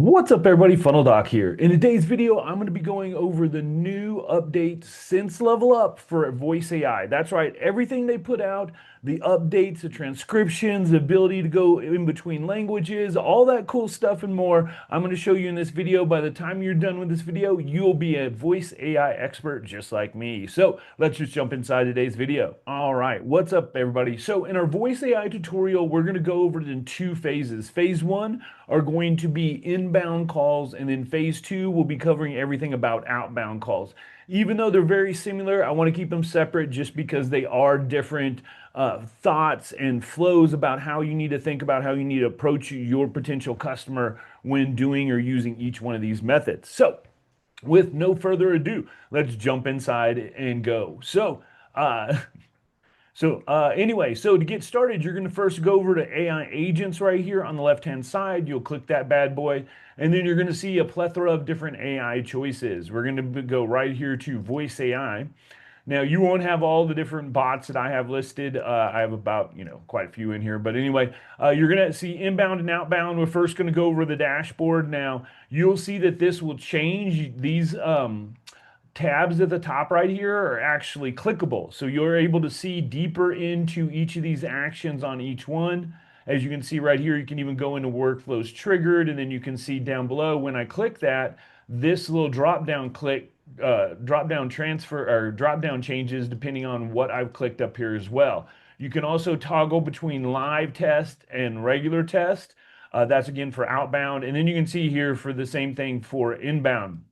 What's up, everybody? Funnel Doc here. In today's video, I'm going to be going over the new update since Level Up for Voice AI. That's right, everything they put out, the updates, the transcriptions, the ability to go in between languages, all that cool stuff and more, I'm going to show you in this video. By the time you're done with this video, you'll be a voice AI expert just like me. So let's just jump inside today's video. All right, what's up, everybody? So in our voice AI tutorial, we're going to go over it in two phases. Phase one are going to be inbound calls, and then phase two will be covering everything about outbound calls. Even though they're very similar, I want to keep them separate just because they are different thoughts and flows about how you need to think about how you need to approach your potential customer when doing or using each one of these methods. So, with no further ado, let's jump inside and go. So to get started, you're going to first go over to AI agents right here on the left-hand side. You'll click that bad boy, and then you're going to see a plethora of different AI choices. We're going to go right here to voice AI. Now, you won't have all the different bots that I have listed. I have about, quite a few in here. But anyway, you're going to see inbound and outbound. We're first going to go over the dashboard. Now, you'll see that this will change these tabs at the top right here are actually clickable. So you're able to see deeper into each of these actions on each one. As you can see right here, you can even go into workflows triggered, and then you can see down below when I click that, this little drop down transfer or drop down changes depending on what I've clicked up here as well. You can also toggle between live test and regular test. That's again for outbound. And then you can see here for the same thing for inbound.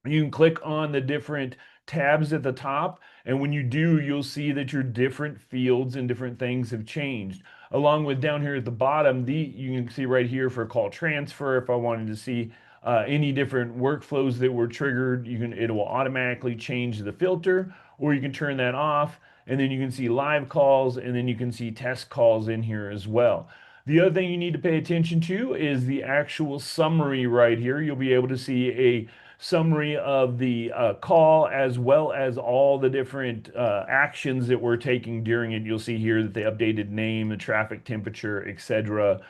You can click on the different tabs at the top, and when you do, you'll see that your different fields and different things have changed. Along with down here at the bottom, you can see right here for call transfer. If I wanted to see any different workflows that were triggered, it will automatically change the filter, or you can turn that off, and then you can see live calls, and then you can see test calls in here as well. The other thing you need to pay attention to is the actual summary right here. You'll be able to see a summary of the call as well as all the different actions that we're taking during it. You'll see here that the updated name, the traffic temperature, etc.,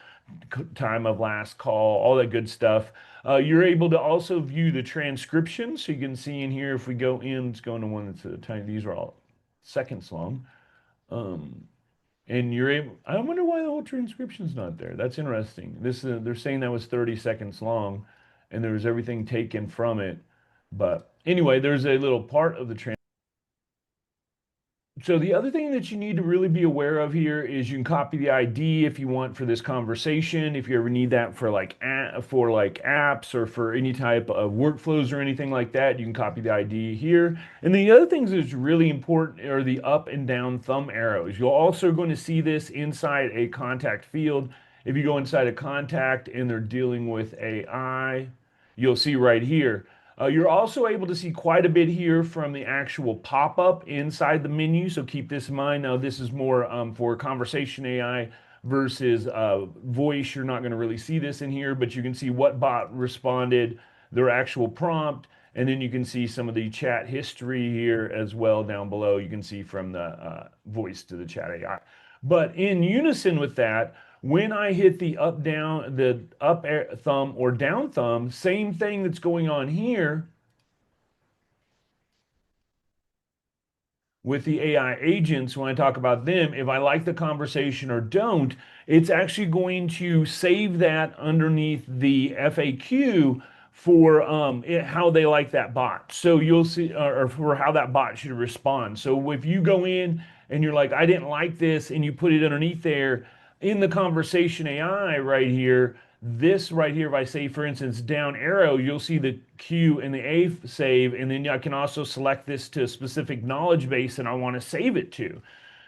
time of last call, all that good stuff. You're able to also view the transcription. So you can see in here, if we go in, let's go into one that's a tiny, these are all seconds long. And you're able, I wonder why the whole transcription's not there. That's interesting. They're saying that was 30 seconds long and there was everything taken from it. But anyway, there's a little part of the transcription. So the other thing that you need to really be aware of here is you can copy the ID if you want for this conversation. If you ever need that for like apps or for any type of workflows or anything like that, you can copy the ID here. And the other things that's really important are the up and down thumb arrows. You're also going to see this inside a contact field. If you go inside a contact and they're dealing with AI, you'll see right here. You're also able to see quite a bit here from the actual pop-up inside the menu, so keep this in mind. Now, this is more for conversation AI versus voice. You're not going to really see this in here, but you can see what bot responded, their actual prompt, and then you can see some of the chat history here as well down below. You can see from the voice to the chat AI. But in unison with that, when I hit the up thumb or down thumb, same thing that's going on here with the AI agents. When I talk about them, if I like the conversation or don't, it's actually going to save that underneath the FAQ for how they like that bot. So you'll see, or for how that bot should respond. So if you go in and you're like, I didn't like this, and you put it underneath there, in the conversation AI right here, this right here, if I say, for instance, down arrow, you'll see the Q and the A save, and then I can also select this to a specific knowledge base and I want to save it to.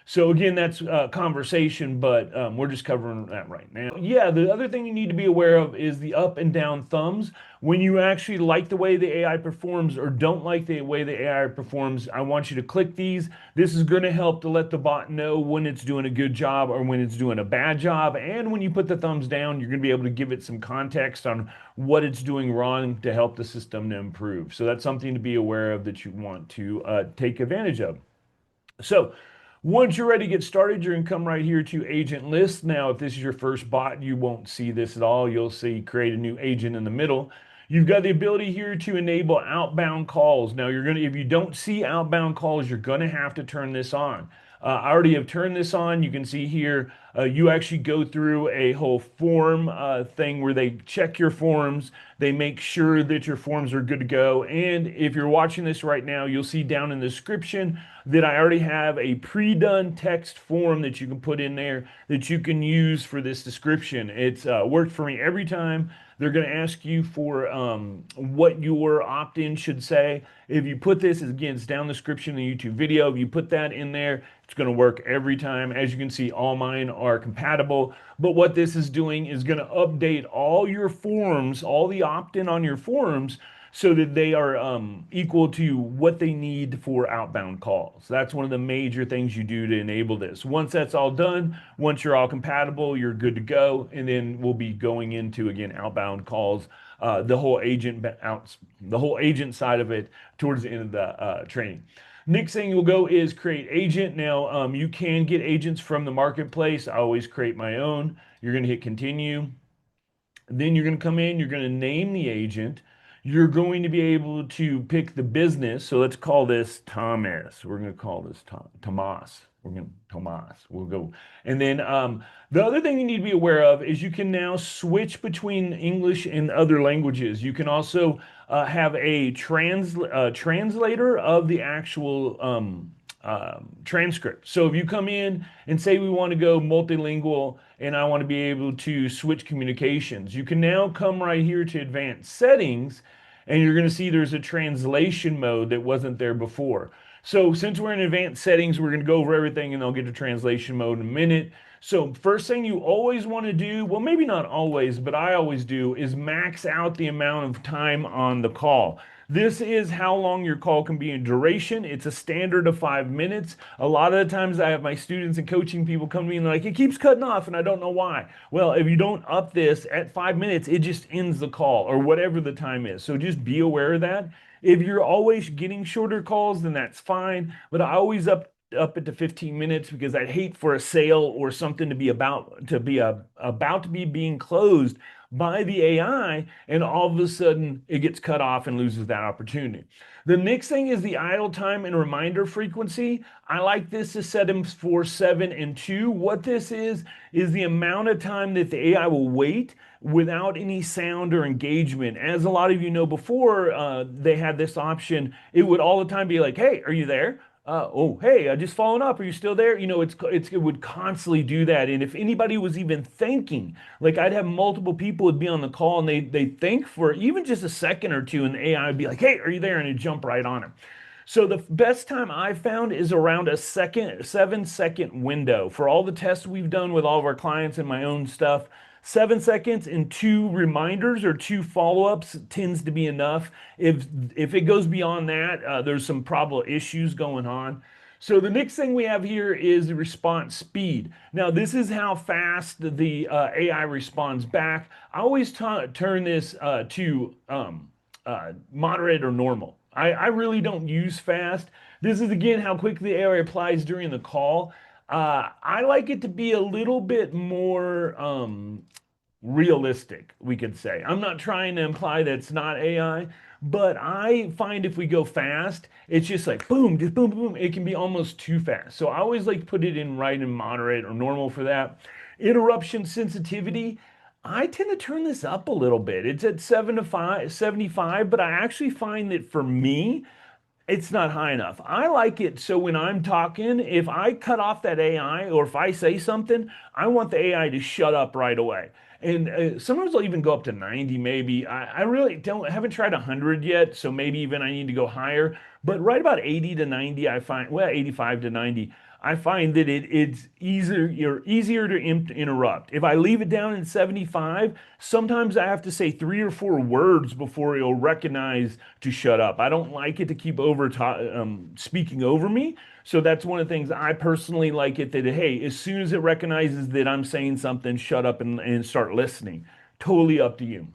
So again, that's conversation, but we're just covering that right now. Yeah, the other thing you need to be aware of is the up and down thumbs. When you actually like the way the AI performs or don't like the way the AI performs, I want you to click these. This is going to help to let the bot know when it's doing a good job or when it's doing a bad job. And when you put the thumbs down, you're going to be able to give it some context on what it's doing wrong to help the system to improve. So that's something to be aware of that you want to take advantage of. So Once you're ready to get started, you're going to come right here to agent list. Now, if this is your first bot, you won't see this at all. You'll see create a new agent in the middle. You've got the ability here to enable outbound calls. Now, if you don't see outbound calls, you're going to have to turn this on. I already have turned this on. You can see here, you actually go through a whole form thing where they check your forms. They make sure that your forms are good to go. And if you're watching this right now, you'll see down in the description that I already have a pre-done text form that you can put in there that you can use for this description. It's worked for me every time. They're going to ask you for what your opt-in should say. If you put this, again, it's down the description of the YouTube video. If you put that in there, it's going to work every time. As you can see, all mine are compatible. But what this is doing is going to update all your forms, all the opt-in on your forms, so that they are equal to what they need for outbound calls. That's one of the major things you do to enable this. Once that's all done, once you're all compatible, you're good to go. And then we'll be going into, again, outbound calls, the whole agent side of it towards the end of the training. Next thing you'll go is create agent. Now, you can get agents from the marketplace. I always create my own. You're going to hit continue. Then you're going to come in, you're going to name the agent. You're going to be able to pick the business. So let's call this Thomas. We're going to call this Tomas. We're going to Tomas. We'll go. And then the other thing you need to be aware of is you can now switch between English and other languages. You can also have a translator of the actual transcript. So if you come in and say we want to go multilingual and I want to be able to switch communications, you can now come right here to advanced settings and you're going to see there's a translation mode that wasn't there before. So since we're in advanced settings, we're going to go over everything and I'll get to translation mode in a minute. So first thing you always want to do, well, maybe not always, but I always do, is max out the amount of time on the call. This is how long your call can be in duration. It's a standard of 5 minutes. A lot of the times I have my students and coaching people come to me and they're like, it keeps cutting off and I don't know why. Well, if you don't up this at 5 minutes, it just ends the call or whatever the time is. So just be aware of that. If you're always getting shorter calls, then that's fine. But I always up it to 15 minutes because I'd hate for a sale or something to be about to be being closed by the AI, and all of a sudden it gets cut off and loses that opportunity. The next thing is the idle time and reminder frequency. I like this to set them for 7 and 2. What this is the amount of time that the AI will wait without any sound or engagement. As a lot of you know, before they had this option, it would all the time be like, hey, are you there? Oh, hey, I just following up. Are you still there? You know, it would constantly do that. And if anybody was even thinking, like I'd have multiple people would be on the call and they think for even just a second or two, and the AI would be like, hey, are you there? And it'd jump right on him. So the best time I've found is around a 7-second window. For all the tests we've done with all of our clients and my own stuff, 7 seconds and 2 reminders or 2 follow-ups tends to be enough. If it goes beyond that, there's some probable issues going on. So the next thing we have here is the response speed. Now this is how fast the AI responds back. I always turn this to moderate or normal. I really don't use fast. This is again how quickly the AI replies during the call. I like it to be a little bit more realistic, we could say. I'm not trying to imply that it's not AI, but I find if we go fast, it's just like boom, just boom, boom. It can be almost too fast. So I always like to put it in right and moderate or normal for that. Interruption sensitivity. I tend to turn this up a little bit. It's at 75, but I actually find that for me, it's not high enough. I like it so when I'm talking, if I cut off that AI or if I say something, I want the AI to shut up right away. And sometimes I'll even go up to 90 maybe. I really haven't tried 100 yet, so maybe even I need to go higher. But right about 80 to 90, I find, well, 85 to 90, I find that it's easier to interrupt. If I leave it down in 75, sometimes I have to say 3 or 4 words before it'll recognize to shut up. I don't like it to keep speaking over me. So that's one of the things I personally like it that, hey, as soon as it recognizes that I'm saying something, shut up and start listening. Totally up to you.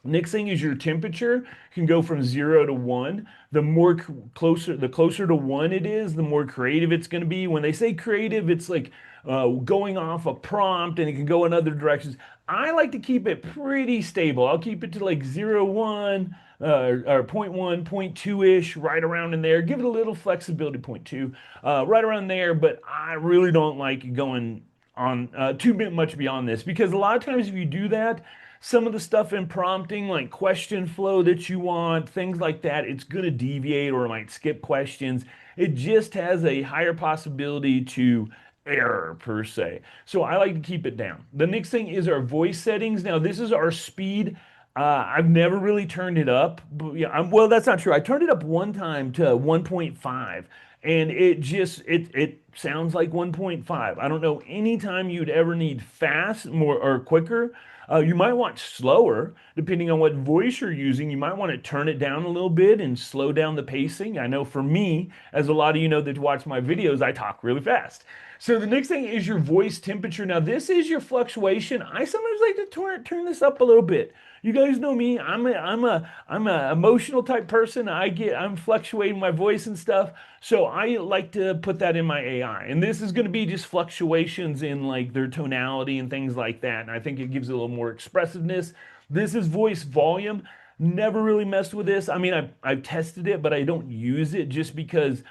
Next thing is your temperature can go from 0 to 1. The more the closer to 1 it is, the more creative it's going to be. When they say creative, it's like going off a prompt and it can go in other directions. I like to keep it pretty stable. I'll keep it to like 0, 1, or zero point 0.1, 0.2-ish, right around in there. Give it a little flexibility, 0.2, right around there. But I really don't like going on too much beyond this because a lot of times if you do that, some of the stuff in prompting, like question flow that you want, things like that, it's going to deviate or it might skip questions. It just has a higher possibility to error per se. So I like to keep it down. The next thing is our voice settings. Now, this is our speed. I've never really turned it up. But yeah, well, that's not true. I turned it up one time to 1.5 and it sounds like 1.5. I don't know anytime you'd ever need fast more or quicker. You might want slower, depending on what voice you're using. You might want to turn it down a little bit and slow down the pacing. I know for me, as a lot of you know that watch my videos, I talk really fast. So the next thing is your voice temperature. Now, this is your fluctuation. I sometimes like to turn this up a little bit. You guys know me. I'm a emotional type person. I'm fluctuating my voice and stuff. So I like to put that in my AI. And this is going to be just fluctuations in like their tonality and things like that. And I think it gives it a little more expressiveness. This is voice volume. Never really messed with this. I mean, I've tested it, but I don't use it just because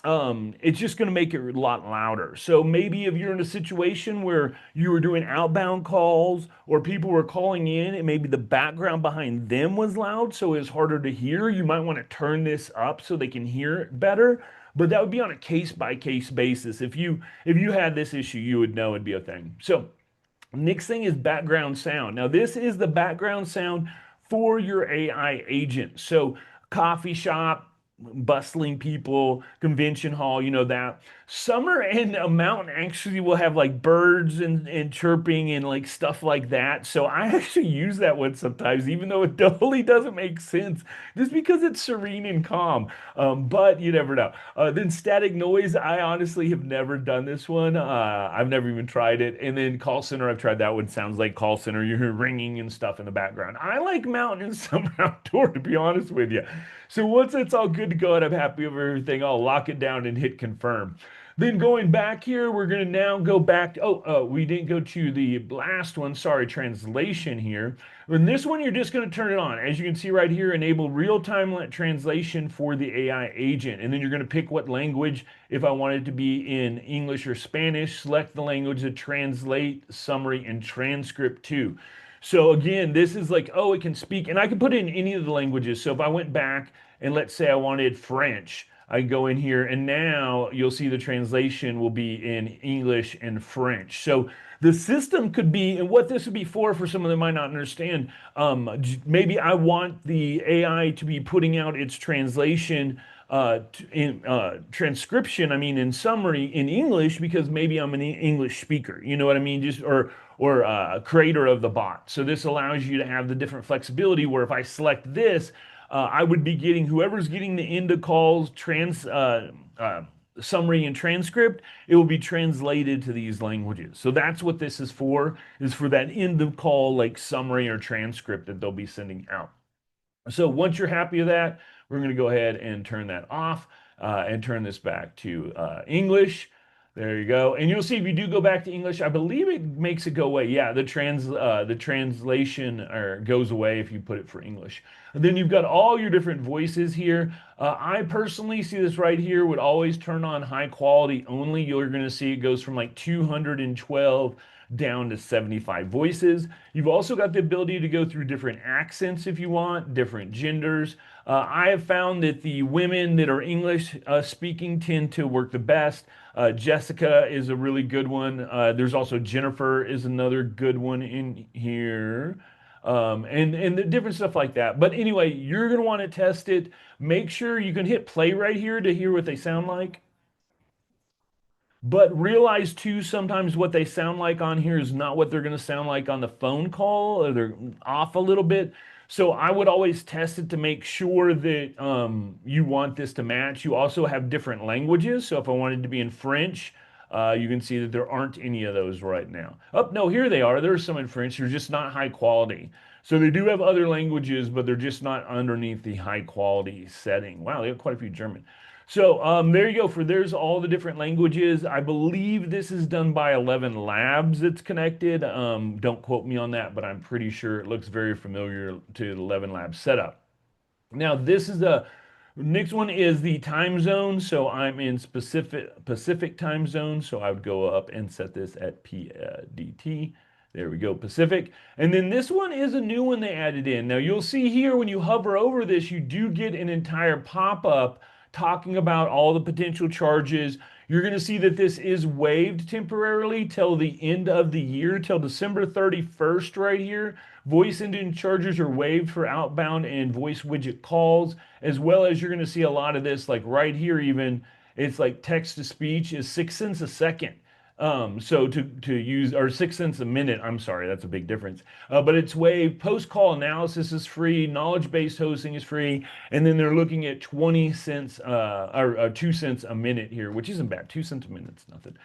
it's just going to make it a lot louder. So maybe if you're in a situation where you were doing outbound calls or people were calling in and maybe the background behind them was loud, so it's harder to hear, you might want to turn this up so they can hear it better. But that would be on a case by case basis. If you had this issue, you would know it'd be a thing. So next thing is background sound. Now, this is the background sound for your AI agent. So, coffee shop, bustling people, convention hall, you know that. Summer and a mountain actually will have like birds and chirping and like stuff like that. So I actually use that one sometimes, even though it totally doesn't make sense, just because it's serene and calm. But you never know. Then static noise, I honestly have never done this one. I've never even tried it. And then call center, I've tried that one. Sounds like call center. You hear ringing and stuff in the background. I like mountain and summer outdoor, to be honest with you. So once it's all good to go and I'm happy with everything, I'll lock it down and hit confirm. Then going back here, we're going to now go back. We didn't go to the last one. Sorry, translation here. In this one, you're just going to turn it on. As you can see right here, enable real-time translation for the AI agent. And then you're going to pick what language. If I want it to be in English or Spanish, select the language to translate, summary, and transcript to. So again, this is like, oh, it can speak, and I can put it in any of the languages. So if I went back and let's say I wanted French, I go in here and now you'll see the translation will be in English and French. So the system could be, and what this would be for someone that might not understand, maybe I want the AI to be putting out its translation in transcription, I mean, in summary in English, because maybe I'm an English speaker, you know what I mean? Just or creator of the bot. So this allows you to have the different flexibility where if I select this, I would be getting whoever's getting the end of calls summary and transcript, it will be translated to these languages. So that's what this is for that end of call like summary or transcript that they'll be sending out. So once you're happy with that, we're going to go ahead and turn that off and turn this back to English. There you go. And you'll see if you do go back to English, I believe it makes it go away. Yeah, the translation goes away if you put it for English. And then you've got all your different voices here. I personally see this right here would always turn on high quality only. You're going to see it goes from like 212 down to 75 voices. You've also got the ability to go through different accents if you want, different genders. I have found that the women that are English speaking tend to work the best. Jessica is a really good one. There's also Jennifer is another good one in here. And the different stuff like that. But anyway, you're going to want to test it. Make sure you can hit play right here to hear what they sound like. But realize too, sometimes what they sound like on here is not what they're going to sound like on the phone call, or they're off a little bit. So I would always test it to make sure that you want this to match. You also have different languages. So if I wanted to be in French, you can see that there aren't any of those right now. Oh, no, here they are. There's some in French. They're just not high quality. So they do have other languages, but they're just not underneath the high quality setting. Wow, they have quite a few German. So there you go. For there's all the different languages. I believe this is done by 11 Labs. It's connected. Don't quote me on that, but I'm pretty sure it looks very familiar to the 11 Labs setup. Now, this is the next one is the time zone. So I'm in Pacific time zone. So I would go up and set this at PDT. There we go, Pacific. And then this one is a new one they added in. Now you'll see here when you hover over this, you do get an entire pop-up talking about all the potential charges. You're going to see that this is waived temporarily till the end of the year, till December 31st right here. Voice engine charges are waived for outbound and voice widget calls, as well as you're going to see a lot of this, like right here even, it's like text to speech is 6 cents a second. So to use or 6 cents a minute, I'm sorry, that's a big difference. But it's waived. Post call analysis is free. Knowledge based hosting is free, and then they're looking at 20 cents or 2 cents a minute here, which isn't bad. 2 cents a minute's nothing.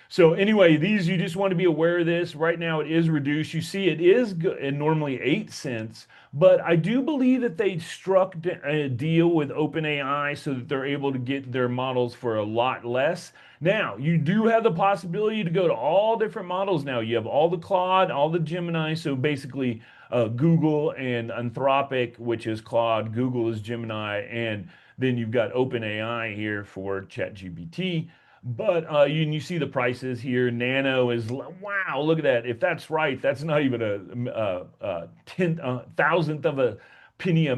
So anyway, these you just want to be aware of this. Right now it is reduced. You see it is normally 8 cents, but I do believe that they struck a deal with OpenAI so that they're able to get their models for a lot less. Now, you do have the possibility to go to all different models now. You have all the Claude, all the Gemini, so basically Google and Anthropic, which is Claude, Google is Gemini, and then you've got OpenAI here for ChatGPT. But you see the prices here. Nano is wow. Look at that. If that's right, that's not even a tenth, thousandth of a penny a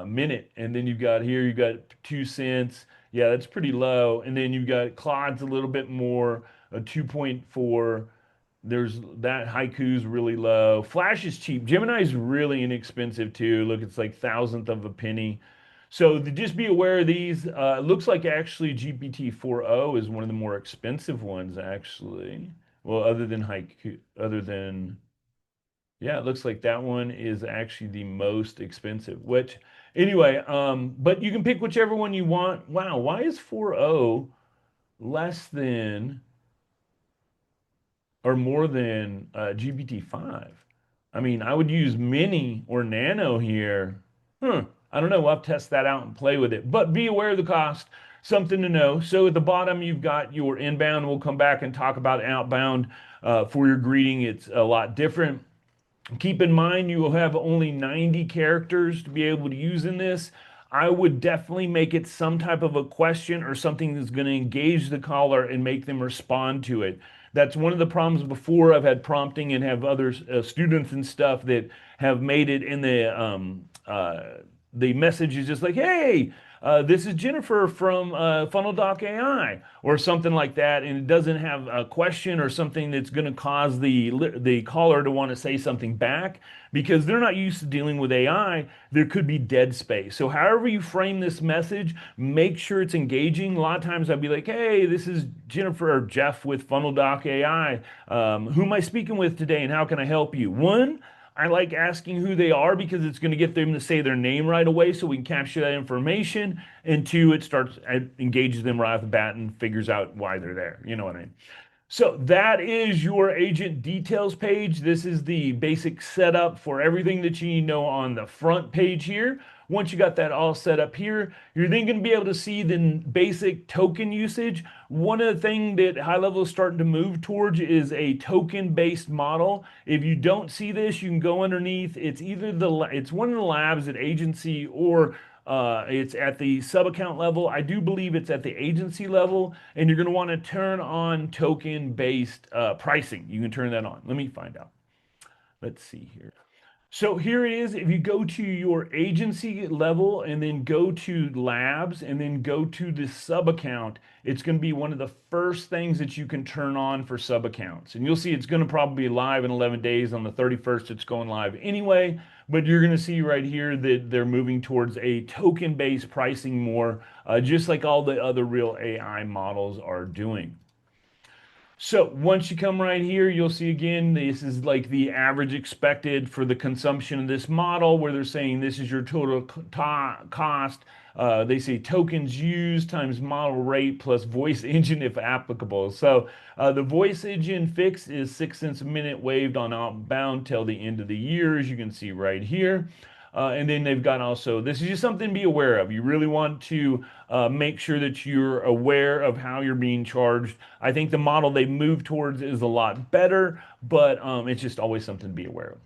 minute. And then you've got here, you got 2 cents. Yeah, that's pretty low. And then you've got Claude's a little bit more, a 2.4. There's that Haiku's really low. Flash is cheap. Gemini is really inexpensive too. Look, it's like thousandth of a penny. So just be aware of these. It looks like actually GPT 4.0 is one of the more expensive ones, actually. Well, other than Haiku, other than, yeah, it looks like that one is actually the most expensive, which anyway, but you can pick whichever one you want. Wow, why is 4.0 less than or more than GPT-5? I mean, I would use Mini or Nano here. I don't know. We'll have to test that out and play with it. But be aware of the cost. Something to know. So at the bottom, you've got your inbound. We'll come back and talk about outbound. For your greeting, it's a lot different. Keep in mind you will have only 90 characters to be able to use in this. I would definitely make it some type of a question or something that's going to engage the caller and make them respond to it. That's one of the problems before. I've had prompting and have other students and stuff that have made it in the message is just like, hey, this is Jennifer from Funnel AI or something like that, and it doesn't have a question or something that's going to cause the caller to want to say something back because they're not used to dealing with AI. There could be dead space. So however you frame this message, make sure it's engaging. A lot of times I'd be like, hey, this is Jennifer or Jeff with Funnel AI. Who am I speaking with today, and how can I help you? One, I like asking who they are because it's going to get them to say their name right away so we can capture that information. And two, it engages them right off the bat and figures out why they're there. You know what I mean? So that is your agent details page. This is the basic setup for everything that you need to know on the front page here. Once you got that all set up here, you're then going to be able to see the basic token usage. One of the things that HighLevel is starting to move towards is a token-based model. If you don't see this, you can go underneath. It's it's one of the labs at agency or it's at the sub account level. I do believe it's at the agency level, and you're going to want to turn on token-based pricing. You can turn that on. Let me find out. Let's see here. So here it is. If you go to your agency level and then go to labs and then go to the sub account, it's going to be one of the first things that you can turn on for sub accounts. And you'll see it's going to probably be live in 11 days. On the 31st, it's going live anyway. But you're going to see right here that they're moving towards a token-based pricing more, just like all the other real AI models are doing. So once you come right here, you'll see again, this is like the average expected for the consumption of this model, where they're saying this is your total cost. They say tokens used times model rate plus voice engine if applicable. So the voice engine fixed is 6 cents a minute waived on outbound till the end of the year, as you can see right here. And then they've got also, this is just something to be aware of. You really want to make sure that you're aware of how you're being charged. I think the model they move towards is a lot better, but it's just always something to be aware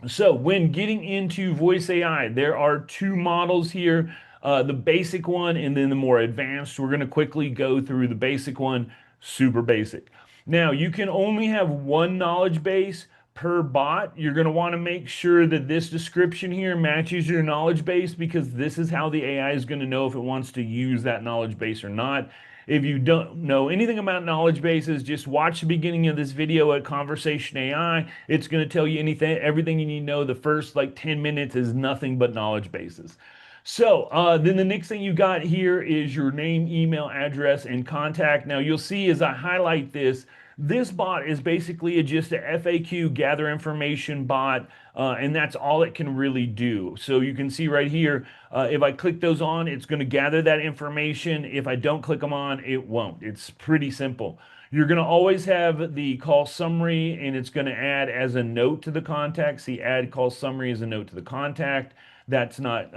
of. So when getting into voice AI, there are two models here, the basic one and then the more advanced. We're going to quickly go through the basic one, super basic. Now, you can only have one knowledge base per bot. You're going to want to make sure that this description here matches your knowledge base, because this is how the AI is going to know if it wants to use that knowledge base or not. If you don't know anything about knowledge bases, just watch the beginning of this video at Conversation AI. It's going to tell you everything you need to know. The first like 10 minutes is nothing but knowledge bases. So then the next thing you got here is your name, email, address, and contact. Now you'll see as I highlight this, this bot is basically just a FAQ gather information bot, and that's all it can really do. So you can see right here, if I click those on, it's going to gather that information. If I don't click them on, it won't. It's pretty simple. You're going to always have the call summary, and it's going to add as a note to the contact. See, add call summary as a note to the contact. That's not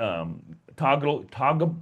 toggleable.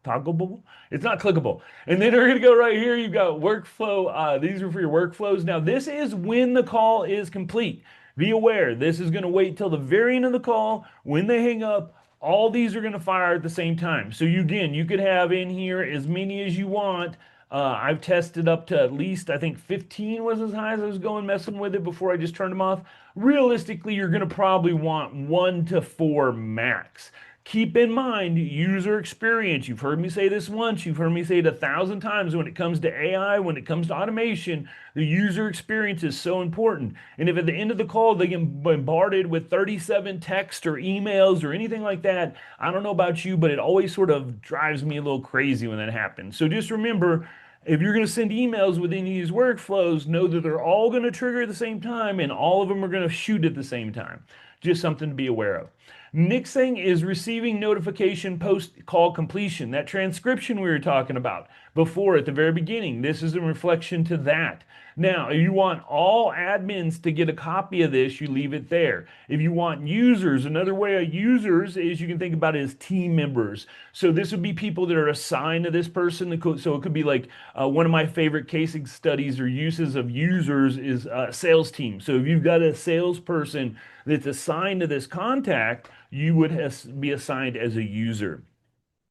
It's not clickable. And then we're going to go right here. You've got workflow. These are for your workflows. Now, this is when the call is complete. Be aware, this is going to wait till the very end of the call. When they hang up, all these are going to fire at the same time. So you could have in here as many as you want. I've tested up to at least, I think 15 was as high as I was going messing with it before I just turned them off. Realistically, you're going to probably want 1 to 4 max. Keep in mind user experience. You've heard me say this once, you've heard me say it 1,000 times. When it comes to AI, when it comes to automation, the user experience is so important. And if at the end of the call they get bombarded with 37 texts or emails or anything like that, I don't know about you, but it always sort of drives me a little crazy when that happens. So just remember, if you're going to send emails with any of these workflows, know that they're all going to trigger at the same time and all of them are going to shoot at the same time. Just something to be aware of. Next thing is receiving notification post call completion. That transcription we were talking about before at the very beginning. This is a reflection to that. Now, if you want all admins to get a copy of this, you leave it there. If you want users, another way of users is you can think about it as team members. So this would be people that are assigned to this person. So it could be like one of my favorite case studies or uses of users is a sales team. So if you've got a salesperson that's assigned to this contact, you would be assigned as a user.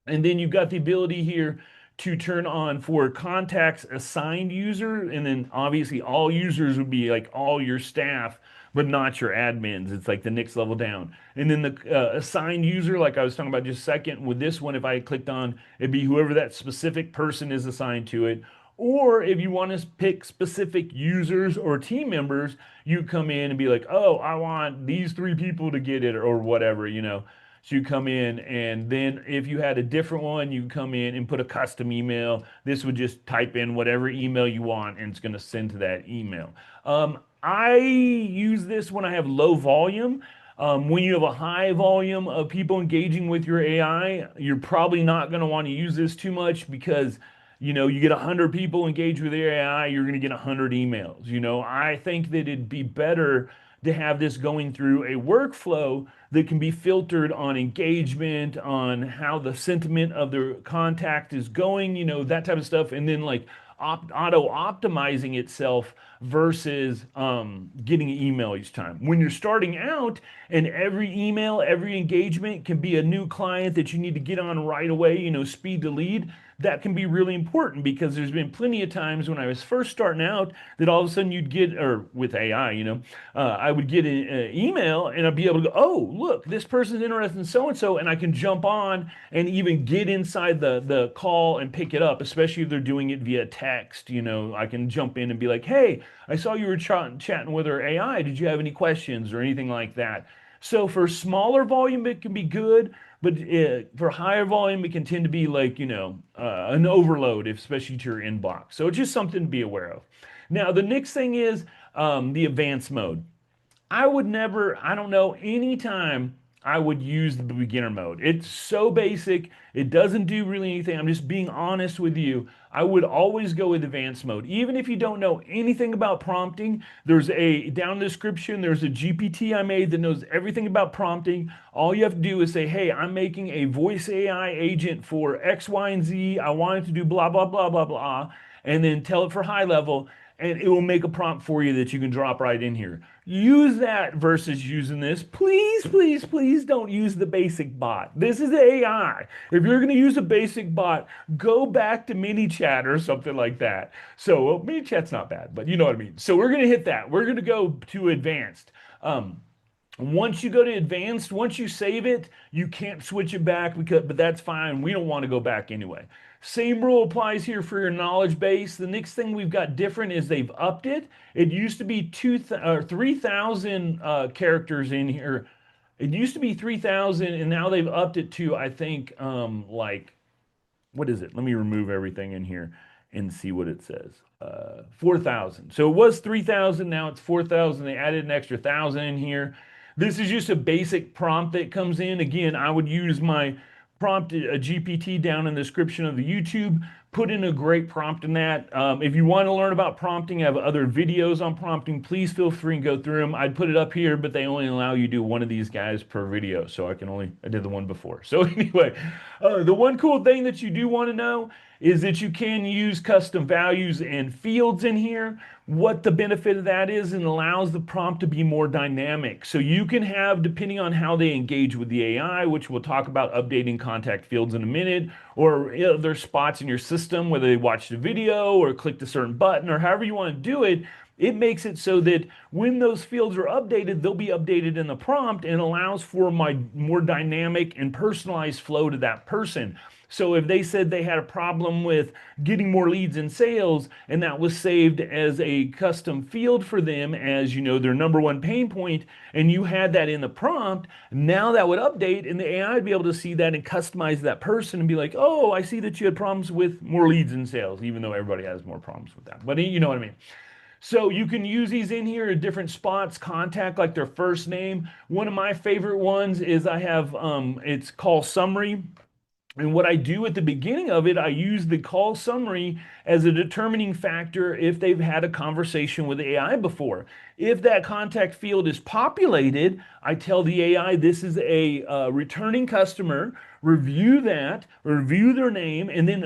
And then you've got the ability here to turn on for contacts assigned user. And then obviously all users would be like all your staff, but not your admins. It's like the next level down. And then the assigned user, like I was talking about just a second, with this one, if I clicked on, it'd be whoever that specific person is assigned to it. Or if you want to pick specific users or team members, you come in and be like, oh, I want these 3 people to get it or whatever, you know. So you come in, and then if you had a different one, you come in and put a custom email. This would just type in whatever email you want, and it's going to send to that email. I use this when I have low volume. When you have a high volume of people engaging with your AI, you're probably not going to want to use this too much, because you get 100 people engaged with your AI, you're going to get 100 emails. I think that it'd be better to have this going through a workflow that can be filtered on engagement, on how the sentiment of the contact is going, that type of stuff, and then like auto optimizing itself versus getting an email each time. When you're starting out and every email, every engagement can be a new client that you need to get on right away, speed to lead, that can be really important, because there's been plenty of times when I was first starting out that all of a sudden you'd get, or with AI, I would get an email and I'd be able to go, oh, look, this person's interested in so-and-so, and I can jump on and even get inside the call and pick it up, especially if they're doing it via text. I can jump in and be like, hey, I saw you were chatting with our AI. Did you have any questions or anything like that? So for smaller volume, it can be good, but for higher volume, it can tend to be like, an overload, especially to your inbox. So it's just something to be aware of. Now, the next thing is the advanced mode. I would never, I don't know, anytime I would use the beginner mode. It's so basic. It doesn't do really anything. I'm just being honest with you. I would always go with advanced mode. Even if you don't know anything about prompting, down in the description, there's a GPT I made that knows everything about prompting. All you have to do is say, hey, I'm making a voice AI agent for X, Y, and Z. I want it to do blah, blah, blah, blah, blah. And then tell it for high level, and it will make a prompt for you that you can drop right in here. Use that versus using this. Please, please, please don't use the basic bot. This is AI. If you're going to use a basic bot, go back to MiniChat or something like that. So, well, MiniChat's not bad, but you know what I mean. So we're going to hit that. We're going to go to advanced. Once you go to advanced, once you save it, you can't switch it back but that's fine. We don't want to go back anyway. Same rule applies here for your knowledge base. The next thing we've got different is they've upped it. It used to be 3,000 characters in here. It used to be 3,000, and now they've upped it to, I think, like, what is it? Let me remove everything in here and see what it says. 4,000. So it was 3,000. Now it's 4,000. They added an extra 1,000 in here. This is just a basic prompt that comes in. Again, I would use my prompt a GPT down in the description of the YouTube. Put in a great prompt in that. If you want to learn about prompting, I have other videos on prompting. Please feel free and go through them. I'd put it up here, but they only allow you to do one of these guys per video. So I did the one before. So anyway, the one cool thing that you do want to know is that you can use custom values and fields in here. What the benefit of that is, and allows the prompt to be more dynamic. So you can have, depending on how they engage with the AI, which we'll talk about updating contact fields in a minute, or other spots in your system, whether they watched a video or clicked a certain button or however you want to do it, it makes it so that when those fields are updated, they'll be updated in the prompt and allows for my more dynamic and personalized flow to that person. So if they said they had a problem with getting more leads in sales and that was saved as a custom field for them as, their number one pain point, and you had that in the prompt, now that would update and the AI would be able to see that and customize that person and be like, oh, I see that you had problems with more leads in sales, even though everybody has more problems with that. But you know what I mean? So you can use these in here at different spots, contact like their first name. One of my favorite ones is I have, it's call summary. And what I do at the beginning of it, I use the call summary as a determining factor if they've had a conversation with AI before. If that contact field is populated, I tell the AI this is a returning customer, review that, review their name, and then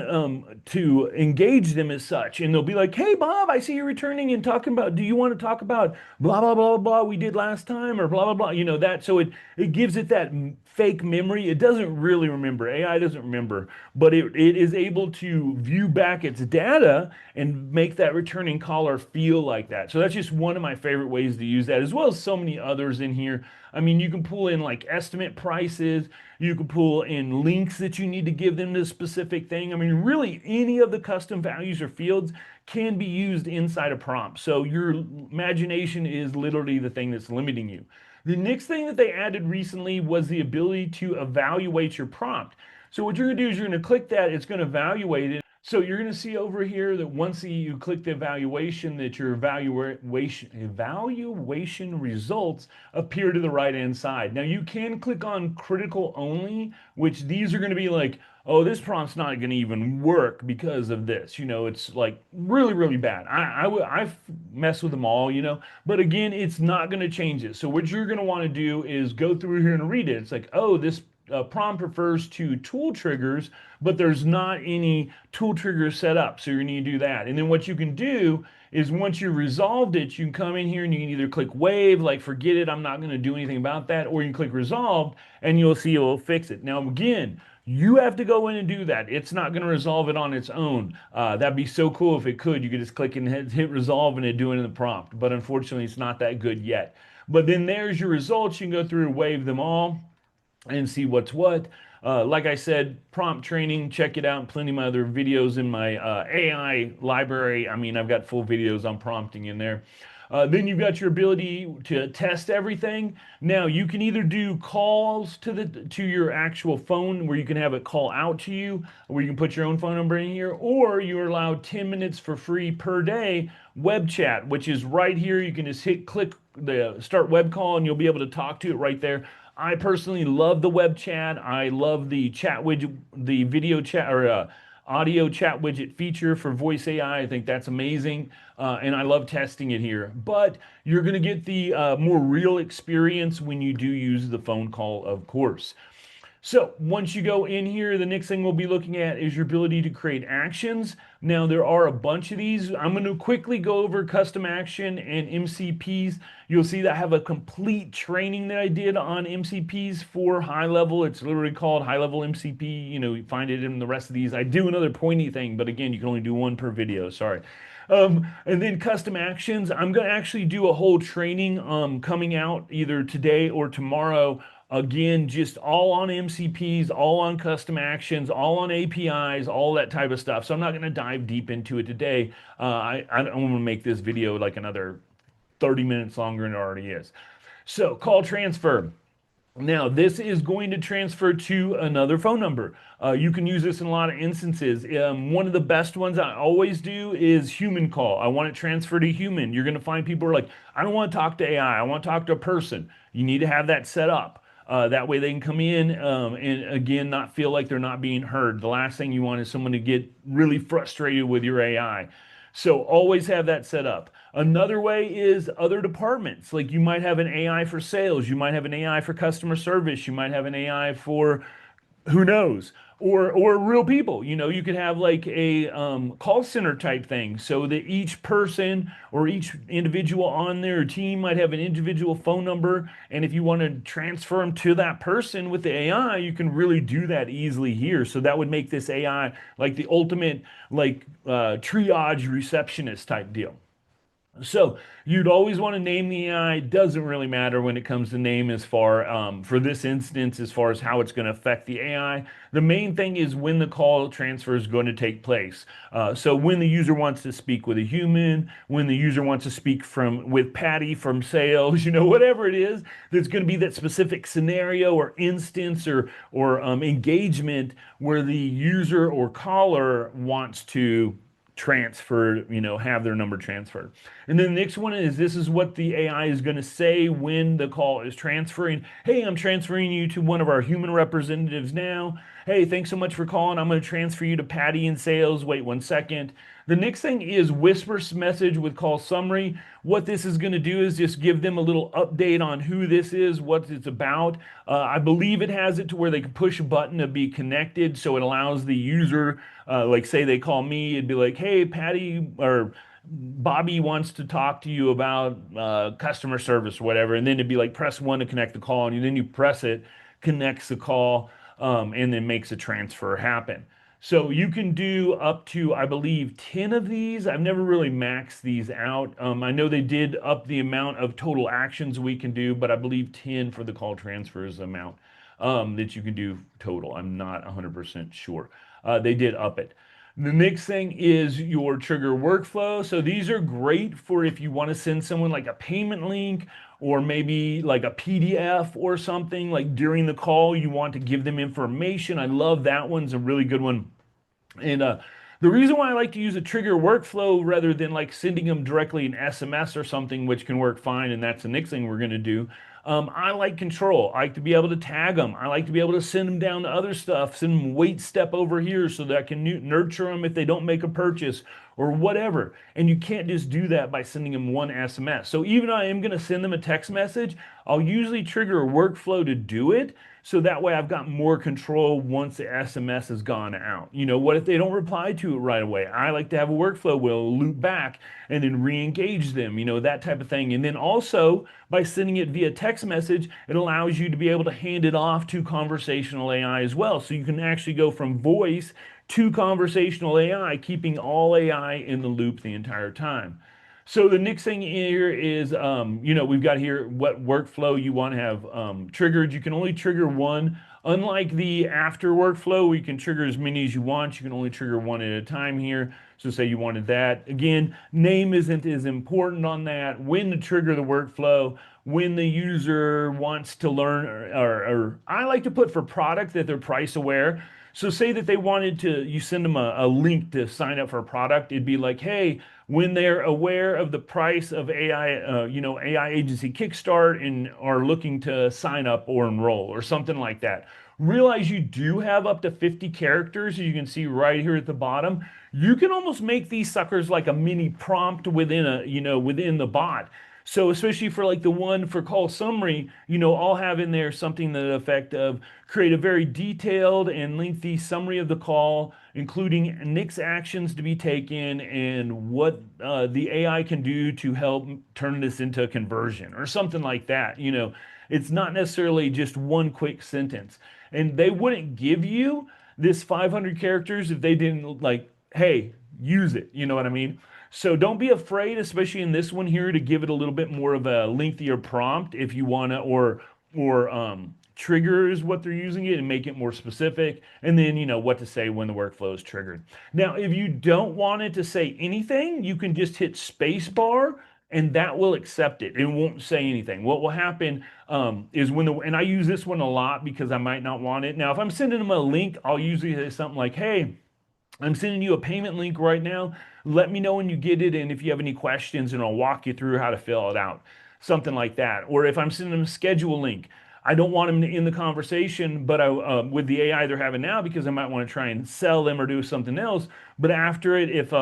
to engage them as such. And they'll be like, hey, Bob, I see you're returning and talking about, do you want to talk about blah, blah, blah, blah, we did last time, or blah, blah, blah, that. So it gives it that fake memory. It doesn't really remember. AI doesn't remember, but it is able to view back its data and make that returning caller feel like that. So that's just one of my favorite ways to use that, as well as so many others in here. I mean, you can pull in like estimate prices. You can pull in links that you need to give them to a specific thing. I mean, really any of the custom values or fields can be used inside a prompt. So your imagination is literally the thing that's limiting you. The next thing that they added recently was the ability to evaluate your prompt. So what you're going to do is you're going to click that, it's going to evaluate it. So you're going to see over here that once you click the evaluation, that your evaluation results appear to the right-hand side. Now you can click on critical only, which these are going to be like, oh, this prompt's not going to even work because of this. It's like really, really bad. I've messed with them all, but again, it's not going to change it. So what you're going to want to do is go through here and read it. It's like, oh, this prompt refers to tool triggers, but there's not any tool triggers set up. So you're going to need to do that. And then what you can do is once you resolved it, you can come in here and you can either click wave, like forget it, I'm not going to do anything about that, or you can click resolved and you'll see it will fix it. Now, again, you have to go in and do that. It's not going to resolve it on its own. That'd be so cool if it could. You could just click and hit resolve and it'd do it in the prompt. But unfortunately, it's not that good yet. But then there's your results. You can go through and wave them all and see what's what. Like I said, prompt training, check it out. Plenty of my other videos in my AI library. I mean, I've got full videos on prompting in there. Then you've got your ability to test everything. Now you can either do calls to your actual phone where you can have it call out to you, where you can put your own phone number in here, or you're allowed 10 minutes for free per day web chat, which is right here. You can just click the start web call and you'll be able to talk to it right there. I personally love the web chat. I love the chat widget, the video chat or audio chat widget feature for voice AI. I think that's amazing. And I love testing it here. But you're going to get the more real experience when you do use the phone call, of course. So once you go in here, the next thing we'll be looking at is your ability to create actions. Now there are a bunch of these. I'm going to quickly go over custom action and MCPs. You'll see that I have a complete training that I did on MCPs for HighLevel. It's literally called HighLevel MCP. You find it in the rest of these. I do another pointy thing, but again, you can only do one per video. Sorry. And then custom actions. I'm going to actually do a whole training coming out either today or tomorrow. Again, just all on MCPs, all on custom actions, all on APIs, all that type of stuff. So I'm not going to dive deep into it today. I don't want to make this video like another 30 minutes longer than it already is. So call transfer. Now, this is going to transfer to another phone number. You can use this in a lot of instances. One of the best ones I always do is human call. I want it transferred to human. You're going to find people who are like, I don't want to talk to AI. I want to talk to a person. You need to have that set up. That way they can come in and again, not feel like they're not being heard. The last thing you want is someone to get really frustrated with your AI. So always have that set up. Another way is other departments. Like you might have an AI for sales, you might have an AI for customer service, you might have an AI for who knows, or real people. You could have like a call center type thing, so that each person or each individual on their team might have an individual phone number, and if you want to transfer them to that person with the AI, you can really do that easily here. So that would make this AI like the ultimate like triage receptionist type deal. So you'd always want to name the AI. Doesn't really matter when it comes to name as far for this instance, as far as how it's going to affect the AI. The main thing is when the call transfer is going to take place. So when the user wants to speak with a human, when the user wants to speak with Patty from sales, whatever it is, there's going to be that specific scenario or instance or engagement where the user or caller wants to transfer, have their number transferred. And then the next one is this is what the AI is going to say when the call is transferring. Hey, I'm transferring you to one of our human representatives now. Hey, thanks so much for calling. I'm going to transfer you to Patty in sales. Wait 1 second. The next thing is whisper message with call summary. What this is going to do is just give them a little update on who this is, what it's about. I believe it has it to where they can push a button to be connected, so it allows the user, like say they call me, it'd be like, hey, Patty or Bobby wants to talk to you about customer service or whatever, and then it'd be like press 1 to connect the call, and then you press it, connects the call, and then makes a transfer happen. So you can do up to, I believe, 10 of these. I've never really maxed these out. I know they did up the amount of total actions we can do, but I believe 10 for the call transfer is the amount that you can do total. I'm not 100% sure. They did up it. The next thing is your trigger workflow. So these are great for if you want to send someone like a payment link or maybe like a PDF or something like during the call, you want to give them information. I love that one's a really good one. And the reason why I like to use a trigger workflow rather than like sending them directly an SMS or something, which can work fine, and that's the next thing we're going to do. I like control. I like to be able to tag them. I like to be able to send them down to other stuff, send them wait step over here so that I can nurture them if they don't make a purchase or whatever. And you can't just do that by sending them one SMS. So even though I am going to send them a text message, I'll usually trigger a workflow to do it. So that way I've got more control once the SMS has gone out. What if they don't reply to it right away? I like to have a workflow where it'll loop back and then re-engage them, that type of thing. And then also by sending it via text message, it allows you to be able to hand it off to conversational AI as well. So you can actually go from voice to conversational AI, keeping all AI in the loop the entire time. So the next thing here is, we've got here what workflow you want to have triggered. You can only trigger one. Unlike the after workflow, where you can trigger as many as you want, you can only trigger one at a time here. So say you wanted that. Again, name isn't as important on that. When to trigger the workflow, when the user wants to learn, or I like to put for product that they're price aware. So say that they wanted to, you send them a link to sign up for a product. It'd be like, hey, when they're aware of the price of AI, AI agency Kickstart and are looking to sign up or enroll or something like that. Realize you do have up to 50 characters, as you can see right here at the bottom. You can almost make these suckers like a mini prompt within within the bot. So especially for like the one for call summary, I'll have in there something to the effect of create a very detailed and lengthy summary of the call, including next actions to be taken and what the AI can do to help turn this into a conversion or something like that. It's not necessarily just one quick sentence. And they wouldn't give you this 500 characters if they didn't like, hey, use it. You know what I mean? So don't be afraid, especially in this one here, to give it a little bit more of a lengthier prompt if you want to, or triggers what they're using it and make it more specific, and then what to say when the workflow is triggered. Now, if you don't want it to say anything, you can just hit space bar and that will accept it. It won't say anything. What will happen is and I use this one a lot because I might not want it. Now, if I'm sending them a link, I'll usually say something like, hey, I'm sending you a payment link right now. Let me know when you get it and if you have any questions, and I'll walk you through how to fill it out. Something like that. Or if I'm sending them a schedule link, I don't want them in the conversation, but with the AI they're having now, because I might want to try and sell them or do something else. But after it, if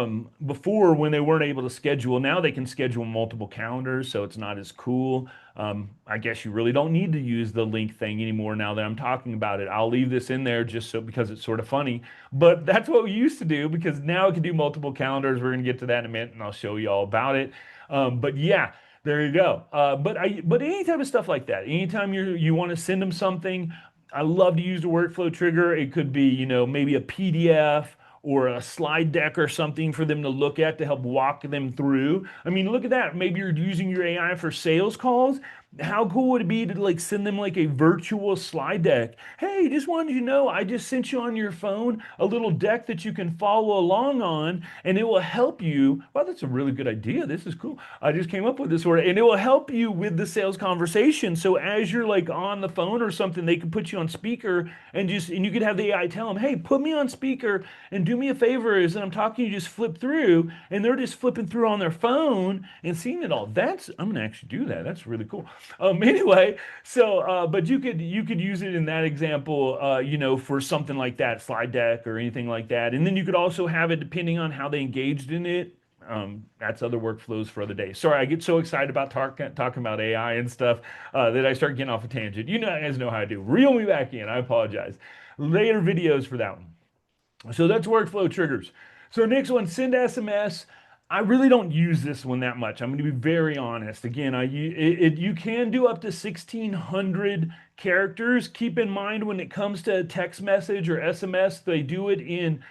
before when they weren't able to schedule, now they can schedule multiple calendars, so it's not as cool. I guess you really don't need to use the link thing anymore now that I'm talking about it. I'll leave this in there just so because it's sort of funny. But that's what we used to do, because now it can do multiple calendars. We're going to get to that in a minute, and I'll show you all about it. But yeah, there you go. But any type of stuff like that, anytime you want to send them something, I love to use the workflow trigger. It could be, maybe a PDF or a slide deck or something for them to look at to help walk them through. I mean, look at that. Maybe you're using your AI for sales calls. How cool would it be to like send them like a virtual slide deck? Hey, just wanted you to know I just sent you on your phone a little deck that you can follow along on, and it will help you. Wow, that's a really good idea. This is cool. I just came up with this word, and it will help you with the sales conversation. So as you're like on the phone or something, they can put you on speaker and you could have the AI tell them, hey, put me on speaker and do me a favor as I'm talking, you just flip through, and they're just flipping through on their phone and seeing it all. I'm gonna actually do that. That's really cool. Anyway, so but you could use it in that example, for something like that, slide deck or anything like that. And then you could also have it depending on how they engaged in it. That's other workflows for other days. Sorry, I get so excited about talking about AI and stuff that I start getting off a tangent. You guys know how I do. Reel me back in. I apologize. Later videos for that one. So that's workflow triggers. So next one, send SMS. I really don't use this one that much. I'm going to be very honest. Again, you can do up to 1,600 characters. Keep in mind when it comes to text message or SMS, they do it in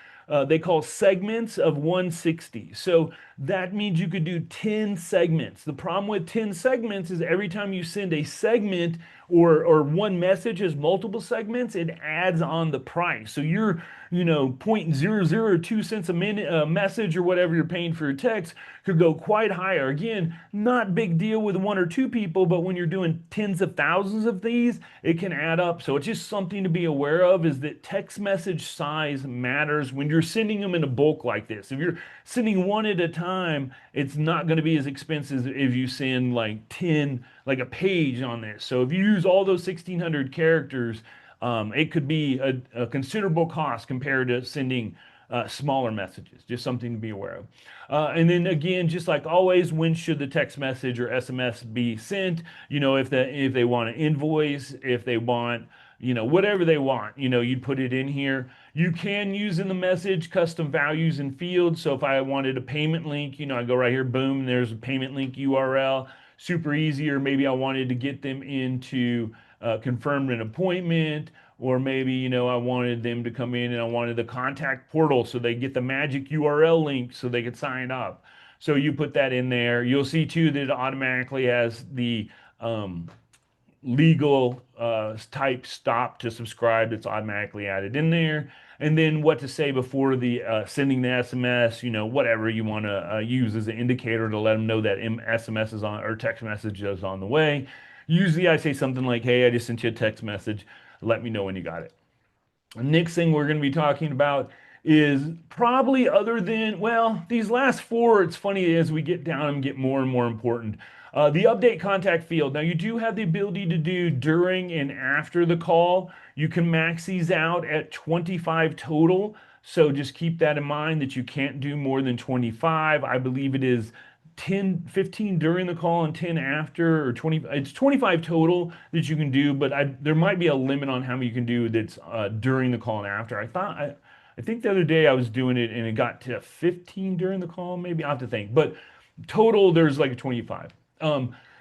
they call segments of 160. So that means you could do 10 segments. The problem with 10 segments is every time you send a segment or one message has multiple segments, it adds on the price. So you're, 0.002 cents a minute message or whatever you're paying for your text could go quite higher. Again, not big deal with one or two people, but when you're doing tens of thousands of these, it can add up. So it's just something to be aware of, is that text message size matters when you're sending them in a bulk like this. If you're sending one at a time, it's not going to be as expensive if you send like 10, like a page on this. So if you use all those 1,600 characters, it could be a considerable cost compared to sending smaller messages. Just something to be aware of. And then again, just like always, when should the text message or SMS be sent? If they want an invoice, if they want, whatever they want, you'd put it in here. You can use in the message custom values and fields. So if I wanted a payment link, I go right here, boom, there's a payment link URL. Super easy. Or maybe I wanted to get them into confirmed an appointment, or maybe I wanted them to come in and I wanted the contact portal so they get the magic URL link so they could sign up. So you put that in there. You'll see too that it automatically has the legal type stop to subscribe that's automatically added in there. And then what to say before the sending the SMS, whatever you want to use as an indicator to let them know that SMS is on or text message is on the way. Usually I say something like, hey, I just sent you a text message. Let me know when you got it. The next thing we're going to be talking about is probably other than, well, these last four, it's funny as we get down and get more and more important. The update contact field. Now, you do have the ability to do during and after the call. You can max these out at 25 total. So just keep that in mind that you can't do more than 25. I believe it is 10, 15 during the call and 10 after, or 20, it's 25 total that you can do, but there might be a limit on how many you can do that's during the call and after. I think the other day I was doing it and it got to 15 during the call, maybe I have to think, but total there's like a 25.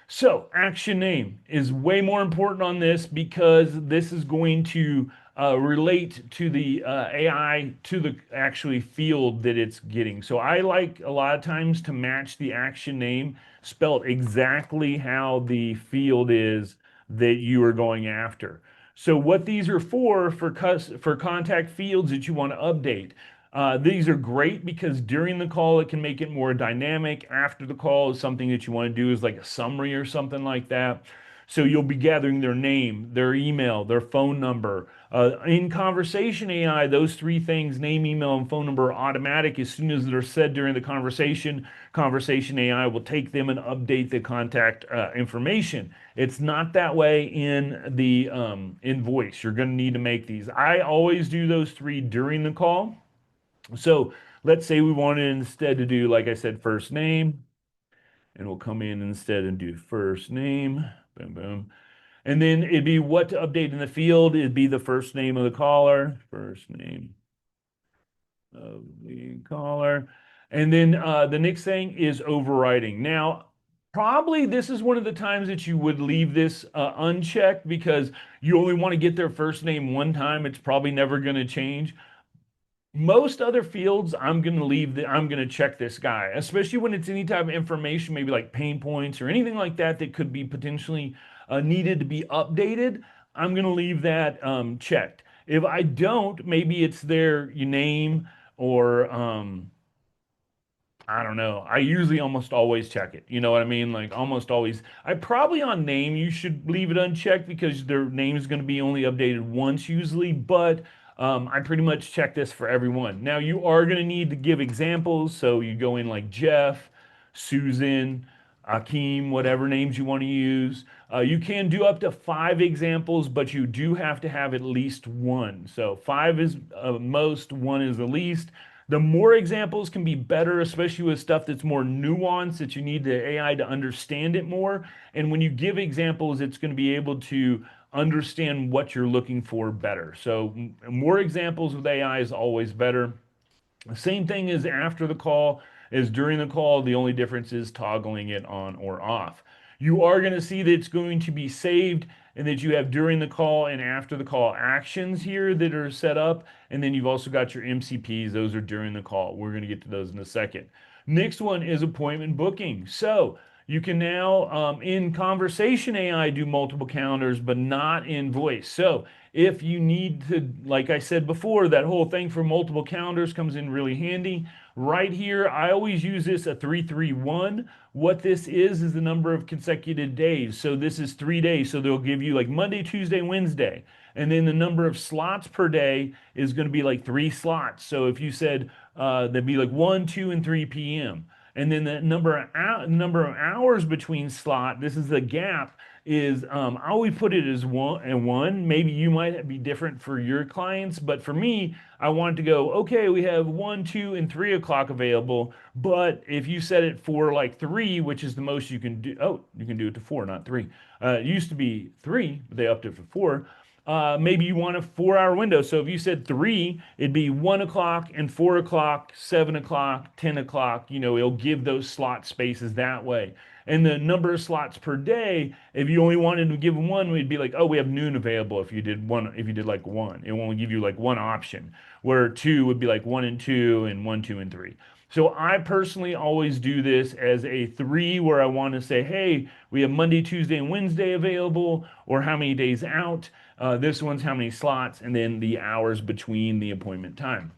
So action name is way more important on this because this is going to relate to the AI to the actually field that it's getting. So I like a lot of times to match the action name spelled exactly how the field is that you are going after. So what these are for contact fields that you want to update. These are great because during the call it can make it more dynamic. After the call is something that you want to do is like a summary or something like that. So you'll be gathering their name, their email, their phone number. In Conversation AI, those three things, name, email, and phone number, are automatic. As soon as they're said during the conversation, Conversation AI will take them and update the contact information. It's not that way in the in voice. You're going to need to make these. I always do those three during the call. So let's say we wanted instead to do, like I said, first name, and we'll come in instead and do first name. Boom, boom. And then it'd be what to update in the field. It'd be the first name of the caller, first name of the caller. And then the next thing is overriding. Now, probably this is one of the times that you would leave this unchecked because you only want to get their first name one time. It's probably never going to change. Most other fields, I'm going to check this guy, especially when it's any type of information, maybe like pain points or anything like that that could be potentially needed to be updated. I'm going to leave that checked. If I don't, maybe it's their name or I don't know. I usually almost always check it. You know what I mean? Like almost always. I probably on name, you should leave it unchecked because their name is going to be only updated once usually, but I pretty much check this for everyone. Now you are going to need to give examples. So you go in like Jeff, Susan, Akeem, whatever names you want to use. You can do up to 5 examples, but you do have to have at least one. So 5 is most, one is the least. The more examples can be better, especially with stuff that's more nuanced that you need the AI to understand it more. And when you give examples, it's going to be able to understand what you're looking for better. So more examples with AI is always better. Same thing as after the call as during the call. The only difference is toggling it on or off. You are going to see that it's going to be saved and that you have during the call and after the call actions here that are set up. And then you've also got your MCPs. Those are during the call. We're going to get to those in a second. Next one is appointment booking. So you can now, in Conversation AI, do multiple calendars, but not in voice. So if you need to, like I said before, that whole thing for multiple calendars comes in really handy. Right here, I always use this a 331. What this is the number of consecutive days. So this is 3 days. So they'll give you like Monday, Tuesday, Wednesday. And then the number of slots per day is going to be like 3 slots. So if you said that'd be like 1, 2, and 3 p.m. And then the number of hours between slot, this is the gap, is I always put it as one and one. Maybe you might be different for your clients, but for me, I wanted to go, okay, we have 1, 2, and 3 o'clock available. But if you set it for like 3, which is the most you can do, oh, you can do it to 4, not 3. It used to be 3, but they upped it for 4. Maybe you want a 4 hour window. So if you said 3, it'd be 1 o'clock and 4 o'clock, 7 o'clock, 10 o'clock. It'll give those slot spaces that way. And the number of slots per day, if you only wanted to give one, we'd be like, oh, we have noon available if you did one, if you did like 1. It won't give you like one option, where 2 would be like 1 and 2 and 1, 2, and 3. So I personally always do this as a 3 where I want to say, hey, we have Monday, Tuesday, and Wednesday available, or how many days out. This one's how many slots, and then the hours between the appointment time.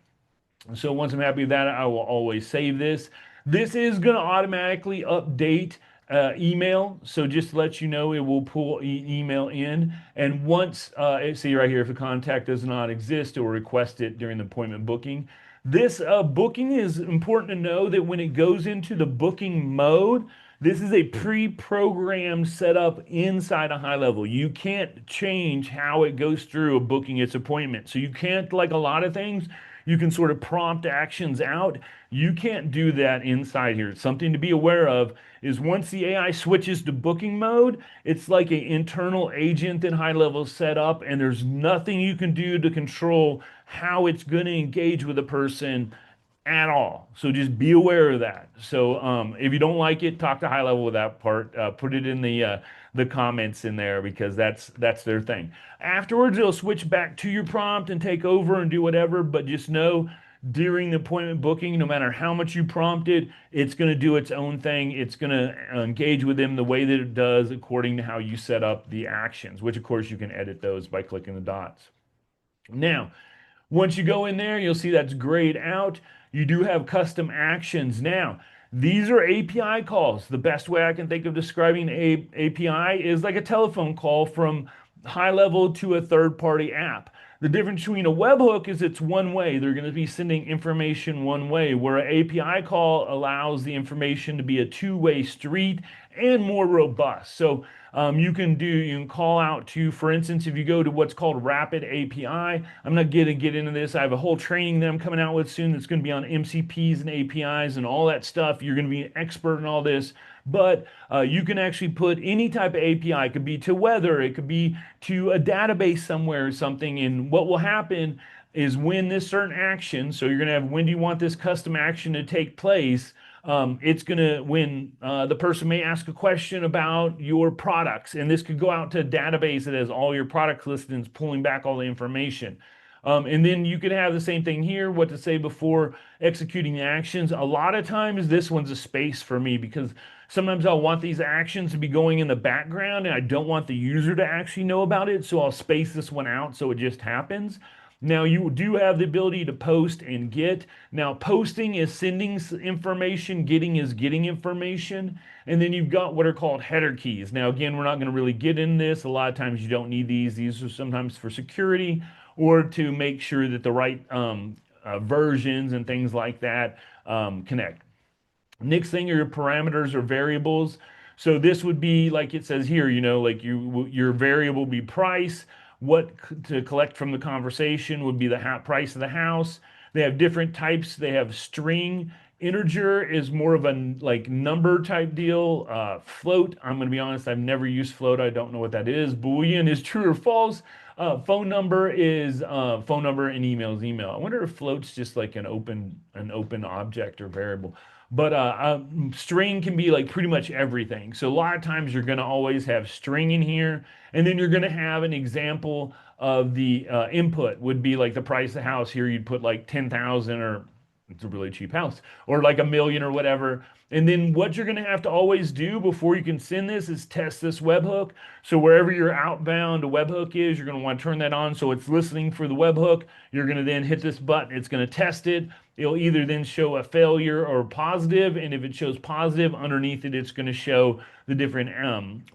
So once I'm happy with that, I will always save this. This is going to automatically update email. So just to let you know, it will pull email in. And once, see right here, if the contact does not exist, it will request it during the appointment booking. This booking is important to know that when it goes into the booking mode, this is a pre-programmed setup inside a HighLevel. You can't change how it goes through a booking its appointment. So you can't, like a lot of things, you can sort of prompt actions out. You can't do that inside here. Something to be aware of is once the AI switches to booking mode, it's like an internal agent that HighLevel set up, and there's nothing you can do to control how it's going to engage with a person at all. So just be aware of that. So if you don't like it, talk to HighLevel with that part. Put it in the comments in there because that's their thing. Afterwards, it'll switch back to your prompt and take over and do whatever. But just know during the appointment booking, no matter how much you prompted, it's going to do its own thing. It's going to engage with them the way that it does according to how you set up the actions, which of course you can edit those by clicking the dots. Now, once you go in there, you'll see that's grayed out. You do have custom actions. Now, these are API calls. The best way I can think of describing a API is like a telephone call from HighLevel to a third-party app. The difference between a webhook is it's one way. They're going to be sending information one way, where an API call allows the information to be a two-way street and more robust. So you can call out to, for instance, if you go to what's called Rapid API. I'm not going to get into this. I have a whole training that I'm coming out with soon that's going to be on MCPs and APIs and all that stuff. You're going to be an expert in all this. But you can actually put any type of API. It could be to weather, it could be to a database somewhere or something. And what will happen is when this certain action, so you're going to have when do you want this custom action to take place? It's going to, when the person may ask a question about your products, and this could go out to a database that has all your product listings, pulling back all the information. And then you could have the same thing here, what to say before executing the actions. A lot of times, this one's a space for me because sometimes I'll want these actions to be going in the background and I don't want the user to actually know about it. So I'll space this one out so it just happens. Now you do have the ability to post and get. Now posting is sending information, getting is getting information. And then you've got what are called header keys. Now again, we're not going to really get in this. A lot of times you don't need these. These are sometimes for security or to make sure that the right versions and things like that connect. Next thing are your parameters or variables. So this would be like it says here, like your variable would be price. What to collect from the conversation would be the price of the house. They have different types. They have string. Integer is more of a like number type deal. Float, I'm going to be honest, I've never used float. I don't know what that is. Boolean is true or false. Phone number is phone number, and email is email. I wonder if float's just like an open object or variable. But string can be like pretty much everything. So a lot of times you're going to always have string in here, and then you're going to have an example of the input would be like the price of the house. Here you'd put like 10,000, or it's a really cheap house, or like a million or whatever. And then what you're going to have to always do before you can send this is test this webhook. So wherever your outbound webhook is, you're going to want to turn that on so it's listening for the webhook. You're going to then hit this button. It's going to test it. It'll either then show a failure or positive, and if it shows positive, underneath it, it's going to show the different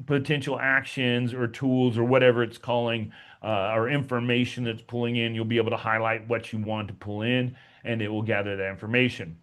potential actions or tools or whatever it's calling or information that's pulling in. You'll be able to highlight what you want to pull in, and it will gather that information.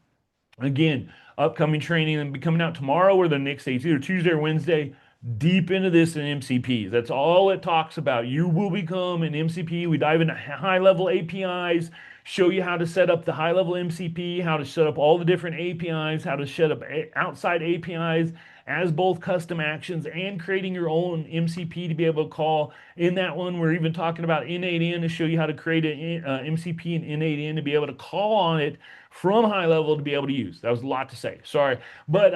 Again, upcoming training and be coming out tomorrow or the next day, either Tuesday or Wednesday, deep into this in MCPs. That's all it talks about. You will become an MCP. We dive into HighLevel APIs, show you how to set up the HighLevel MCP, how to set up all the different APIs, how to set up outside APIs as both custom actions and creating your own MCP to be able to call. In that one, we're even talking about N8N to show you how to create an MCP and N8N to be able to call on it from HighLevel to be able to use. That was a lot to say, sorry. But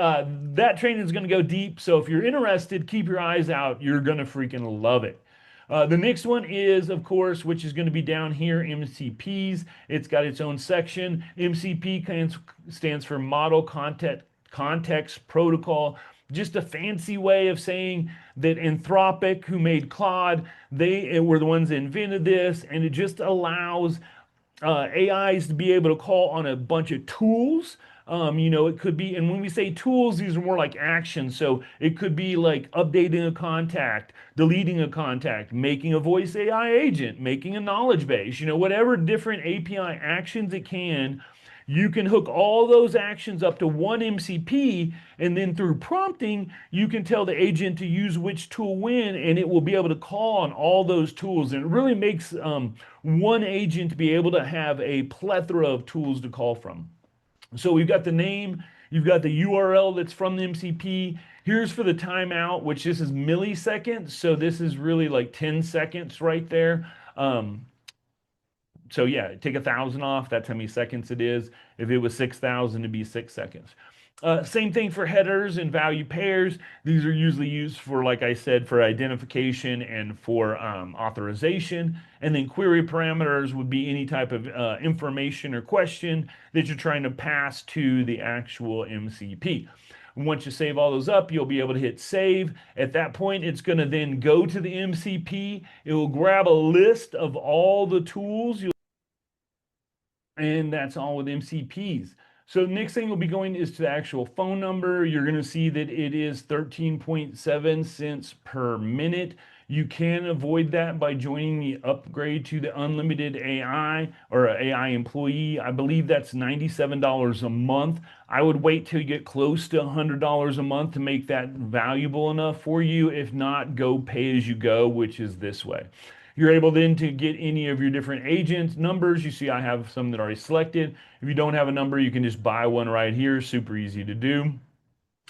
that training is going to go deep. So if you're interested, keep your eyes out. You're going to freaking love it. The next one is, of course, which is going to be down here, MCPs. It's got its own section. MCP stands for Model Context Protocol. Just a fancy way of saying that Anthropic, who made Claude, they were the ones that invented this, and it just allows AIs to be able to call on a bunch of tools. It could be, and when we say tools, these are more like actions. So it could be like updating a contact, deleting a contact, making a voice AI agent, making a knowledge base, whatever different API actions it can. You can hook all those actions up to one MCP, and then through prompting, you can tell the agent to use which tool when, and it will be able to call on all those tools. And it really makes one agent be able to have a plethora of tools to call from. So we've got the name, you've got the URL that's from the MCP. Here's for the timeout, which this is milliseconds. So this is really like 10 seconds right there. So yeah, take 1,000 off. That's how many seconds it is. If it was 6,000, it'd be 6 seconds. Same thing for headers and value pairs. These are usually used for, like I said, for identification and for authorization. And then query parameters would be any type of information or question that you're trying to pass to the actual MCP. Once you save all those up, you'll be able to hit save. At that point, it's going to then go to the MCP. It will grab a list of all the tools. And that's all with MCPs. So the next thing we'll be going is to the actual phone number. You're going to see that it is 13.7 cents per minute. You can avoid that by joining the upgrade to the unlimited AI or AI employee. I believe that's $97 a month. I would wait till you get close to $100 a month to make that valuable enough for you. If not, go pay as you go, which is this way. You're able then to get any of your different agents numbers. You see I have some that are already selected. If you don't have a number, you can just buy one right here. Super easy to do.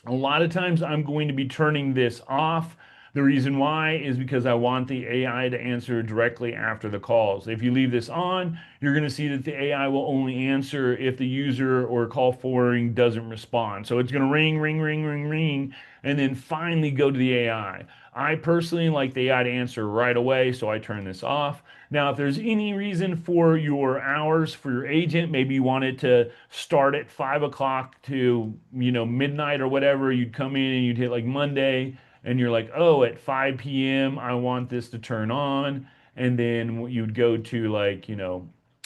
A lot of times I'm going to be turning this off. The reason why is because I want the AI to answer directly after the calls. If you leave this on, you're going to see that the AI will only answer if the user or call forwarding doesn't respond. So it's going to ring, ring, ring, ring, ring, and then finally go to the AI. I personally like the AI to answer right away, so I turn this off. Now, if there's any reason for your hours for your agent, maybe you want it to start at 5 o'clock to, midnight or whatever, you'd come in and you'd hit like Monday, and you're like, oh, at 5 p.m., I want this to turn on. And then you'd go to like, you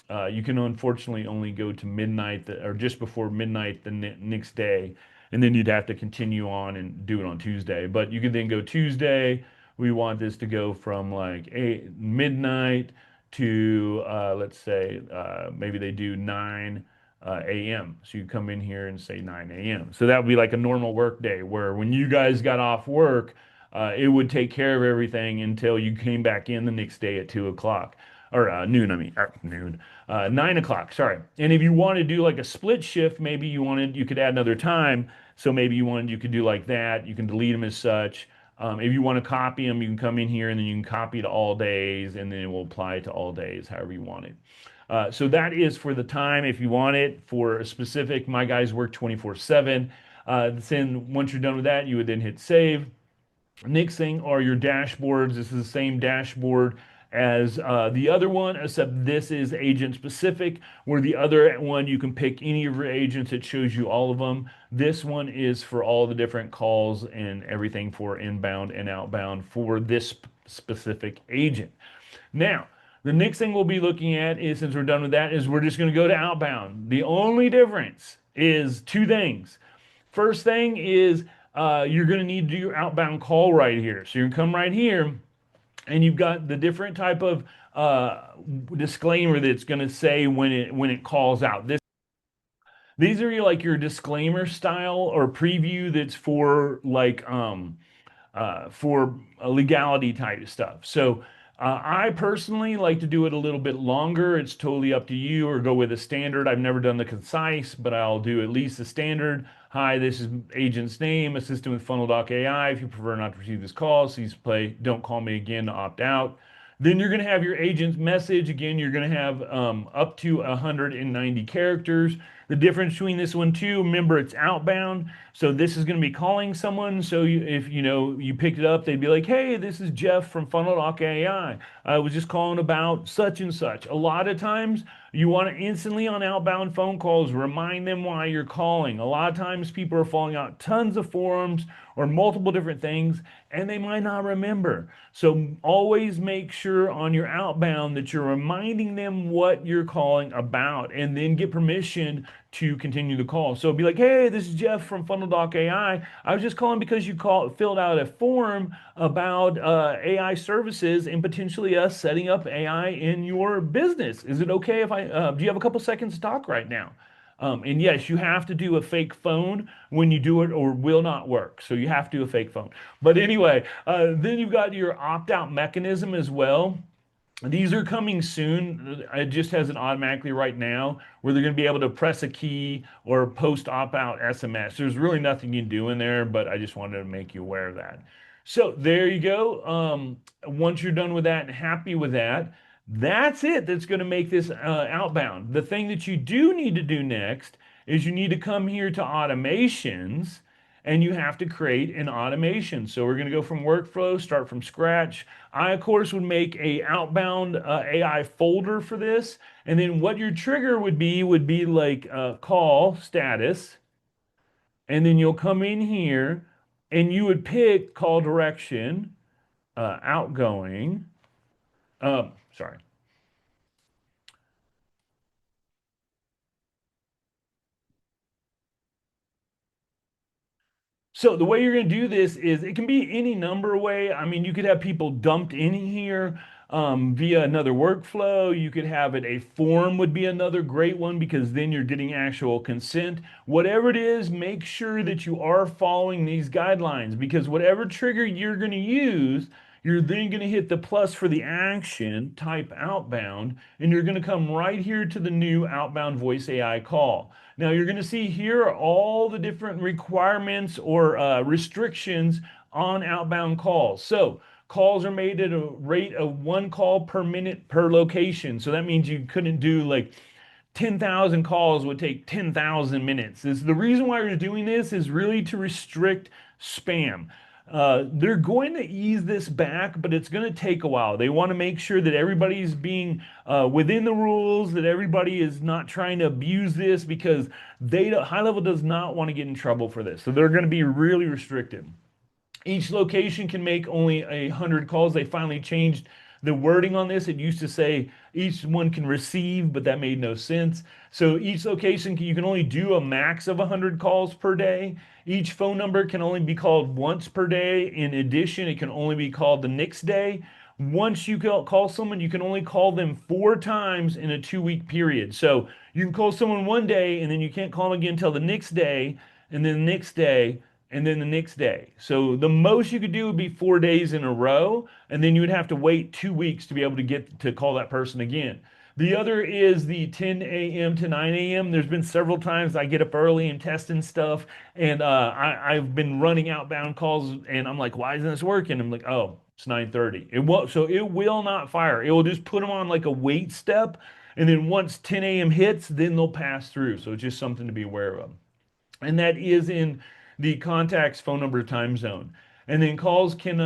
can unfortunately only go to midnight or just before midnight the next day. And then you'd have to continue on and do it on Tuesday. But you could then go Tuesday. We want this to go from like midnight to, let's say, maybe they do 9 a.m. So you come in here and say 9 a.m. So that would be like a normal work day where when you guys got off work, it would take care of everything until you came back in the next day at 2 o'clock or noon, I mean, noon, 9 o'clock, sorry. And if you want to do like a split shift, maybe you could add another time. So maybe you could do like that. You can delete them as such. If you want to copy them, you can come in here and then you can copy to all days and then it will apply to all days, however you want it. So that is for the time. If you want it for a specific, my guys work 24/7. Then once you're done with that, you would then hit save. Next thing are your dashboards. This is the same dashboard as the other one, except this is agent specific, where the other one you can pick any of your agents. It shows you all of them. This one is for all the different calls and everything for inbound and outbound for this specific agent. Now, the next thing we'll be looking at is, since we're done with that, is we're just going to go to outbound. The only difference is two things. First thing is you're going to need to do your outbound call right here. So you can come right here and you've got the different type of disclaimer that's going to say when it calls out. These are your disclaimer style or preview that's for for legality type stuff. So I personally like to do it a little bit longer. It's totally up to you, or go with a standard. I've never done the concise, but I'll do at least the standard. Hi, this is agent's name, assistant with Funnel AI. If you prefer not to receive this call, please play Don't Call Me Again to opt out. Then you're going to have your agent's message. Again, you're going to have up to 190 characters. The difference between this one too, remember it's outbound. So this is going to be calling someone. So if you picked it up, they'd be like, "Hey, this is Jeff from Funnel AI. I was just calling about such and such." A lot of times you want to instantly on outbound phone calls remind them why you're calling. A lot of times people are filling out tons of forms or multiple different things and they might not remember. So always make sure on your outbound that you're reminding them what you're calling about and then get permission to continue the call. So be like, "Hey, this is Jeff from Funnel AI. I was just calling because you filled out a form about AI services and potentially us setting up AI in your business. Is it okay if do you have a couple seconds to talk right now?" And yes, you have to do a fake phone when you do it or will not work. So you have to do a fake phone. But anyway, then you've got your opt-out mechanism as well. These are coming soon. It just has it automatically right now where they're going to be able to press a key or post opt-out SMS. There's really nothing you can do in there, but I just wanted to make you aware of that. So there you go. Once you're done with that and happy with that, that's it. That's going to make this outbound. The thing that you do need to do next is you need to come here to automations and you have to create an automation. So we're going to go from workflow, start from scratch. I, of course, would make a outbound AI folder for this. And then what your trigger would be like call status. And then you'll come in here and you would pick call direction, outgoing. Sorry. So the way you're going to do this is it can be any number of way. I mean, you could have people dumped in here via another workflow. You could have it a form would be another great one because then you're getting actual consent. Whatever it is, make sure that you are following these guidelines because whatever trigger you're going to use, you're then going to hit the plus for the action, type outbound, and you're going to come right here to the new outbound voice AI call. Now you're going to see here are all the different requirements or restrictions on outbound calls. So calls are made at a rate of one call per minute per location. So that means you couldn't do like 10,000 calls would take 10,000 minutes. The reason why we're doing this is really to restrict spam. They're going to ease this back, but it's going to take a while. They want to make sure that everybody's being within the rules, that everybody is not trying to abuse this because HighLevel does not want to get in trouble for this. So they're going to be really restricted. Each location can make only 100 calls. They finally changed the wording on this. It used to say each one can receive, but that made no sense. So each location, you can only do a max of 100 calls per day. Each phone number can only be called once per day. In addition, it can only be called the next day. Once you call someone, you can only call them 4 times in a 2 week period. So you can call someone one day and then you can't call them again until the next day, and then the next day, and then the next day. So the most you could do would be 4 days in a row, and then you would have to wait 2 weeks to be able to get to call that person again. The other is the 10 a.m. to 9 a.m. There's been several times I get up early and testing stuff, and I've been running outbound calls, and I'm like, "Why isn't this working?" I'm like, "Oh, it's 9:30." It won't, so it will not fire. It will just put them on like a wait step, and then once 10 a.m. hits, then they'll pass through. So it's just something to be aware of, and that is in the contact's phone number time zone. And then calls can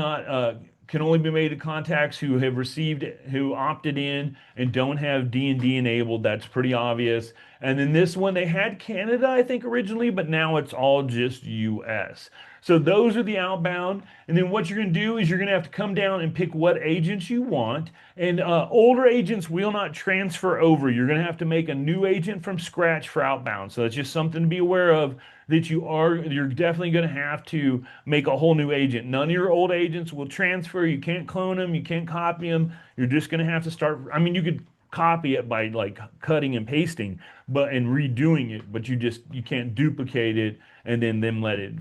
only be made to contacts who have received who opted in and don't have D&D enabled. That's pretty obvious. And then this one they had Canada, I think originally, but now it's all just US. So those are the outbound. And then what you're going to do is you're going to have to come down and pick what agents you want. And older agents will not transfer over. You're going to have to make a new agent from scratch for outbound. So that's just something to be aware of that you're definitely going to have to make a whole new agent. None of your old agents will transfer. You can't clone them. You can't copy them. You're just going to have to start. I mean, you could copy it by like cutting and pasting, but and redoing it, but you can't duplicate it and then them let it.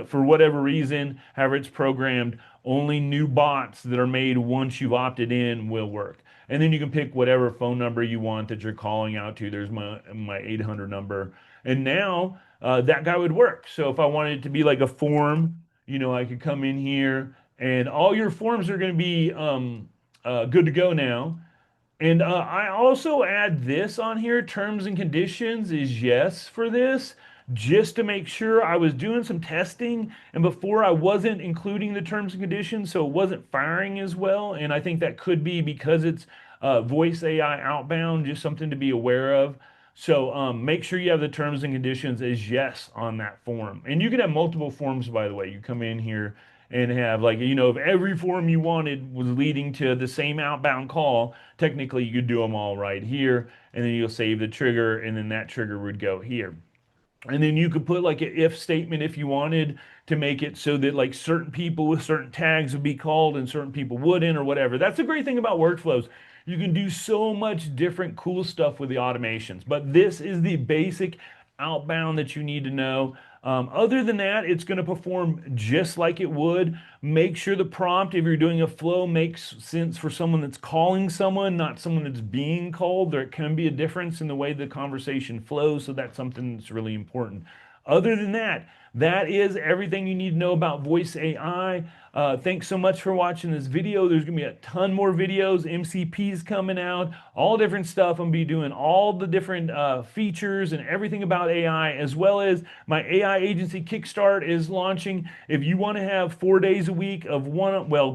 For whatever reason, however it's programmed, only new bots that are made once you've opted in will work. And then you can pick whatever phone number you want that you're calling out to. There's my 800 number. And now that guy would work. So if I wanted it to be like a form, I could come in here and all your forms are going to be good to go now. And I also add this on here, terms and conditions is yes for this, just to make sure I was doing some testing. And before I wasn't including the terms and conditions, so it wasn't firing as well. And I think that could be because it's voice AI outbound, just something to be aware of. So make sure you have the terms and conditions as yes on that form. And you can have multiple forms, by the way. You come in here and have like, if every form you wanted was leading to the same outbound call, technically you could do them all right here, and then you'll save the trigger, and then that trigger would go here. And then you could put like an if statement if you wanted to make it so that like certain people with certain tags would be called and certain people wouldn't or whatever. That's the great thing about workflows. You can do so much different cool stuff with the automations, but this is the basic outbound that you need to know. Other than that, it's going to perform just like it would. Make sure the prompt, if you're doing a flow, makes sense for someone that's calling someone, not someone that's being called. There can be a difference in the way the conversation flows, so that's something that's really important. Other than that, that is everything you need to know about voice AI. Thanks so much for watching this video. There's going to be a ton more videos, MCPs coming out, all different stuff. I'm going to be doing all the different features and everything about AI, as well as my AI agency Kickstart is launching. If you want to have 4 days a week of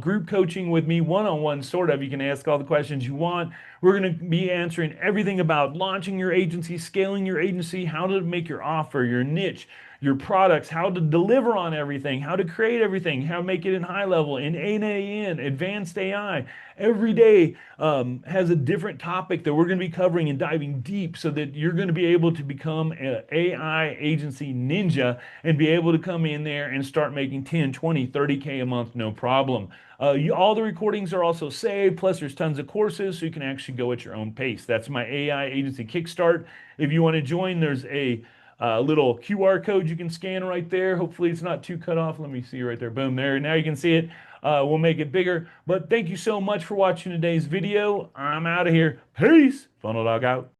group coaching with me, one-on-one sort of, you can ask all the questions you want. We're going to be answering everything about launching your agency, scaling your agency, how to make your offer, your niche, your products, how to deliver on everything, how to create everything, how to make it in HighLevel, in ANAN, advanced AI. Every day has a different topic that we're going to be covering and diving deep so that you're going to be able to become an AI agency ninja and be able to come in there and start making 10, 20, 30K a month, no problem. All the recordings are also saved, plus there's tons of courses so you can actually go at your own pace. That's my AI agency Kickstart. If you want to join, there's a little QR code you can scan right there. Hopefully it's not too cut off. Let me see right there. Boom, there. Now you can see it. We'll make it bigger. But thank you so much for watching today's video. I'm out of here. Peace. Funnel Dog out.